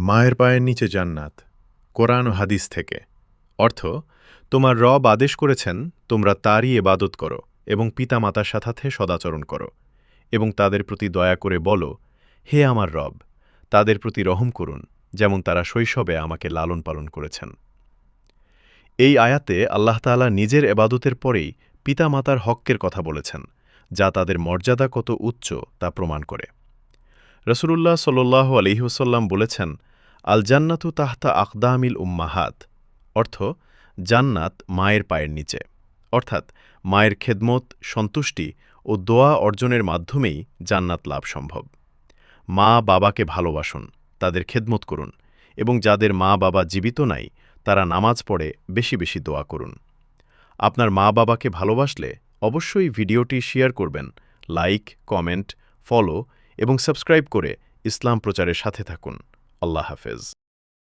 মায়ের পায়ের নিচে জান্নাত, কোরআন ও হাদিস থেকে। অর্থ, তোমার রব আদেশ করেছেন তোমরা তারই ইবাদত করো এবং পিতামাতার সাথে সদাচরণ করো এবং তাদের প্রতি দয়া করে বলো, হে আমার রব, তাদের প্রতি রহম করুন যেমন তারা শৈশবে আমাকে লালন পালন করেছেন। এই আয়াতে আল্লাহ তাআলা নিজের এবাদতের পরেই পিতামাতার হক্কের কথা বলেছেন, যা তাদের মর্যাদা কত উচ্চ তা প্রমাণ করে। রাসূলুল্লাহ সাল্লাল্লাহু আলাইহি ওয়াসাল্লাম বলেছেন, আল জান্নাতু তাহতা আকদামিল উম্মাহাত, অর্থ জান্নাত মায়ের পায়ের নিচে। অর্থাৎ মায়ের খেদমত, সন্তুষ্টি ও দোয়া অর্জনের মাধ্যমেই জান্নাত লাভ সম্ভব। মা বাবাকে ভালোবাসুন, তাদের খেদমত করুন এবং যাদের মা বাবা জীবিত নাই তারা নামাজ পড়ে বেশি বেশি দোয়া করুন। আপনার মা বাবাকে ভালোবাসলে অবশ্যই ভিডিওটি শেয়ার করবেন, লাইক, কমেন্ট, ফলো এবং সাবস্ক্রাইব করে ইসলাম প্রচারের সাথে থাকুন। আল্লাহ হাফেজ।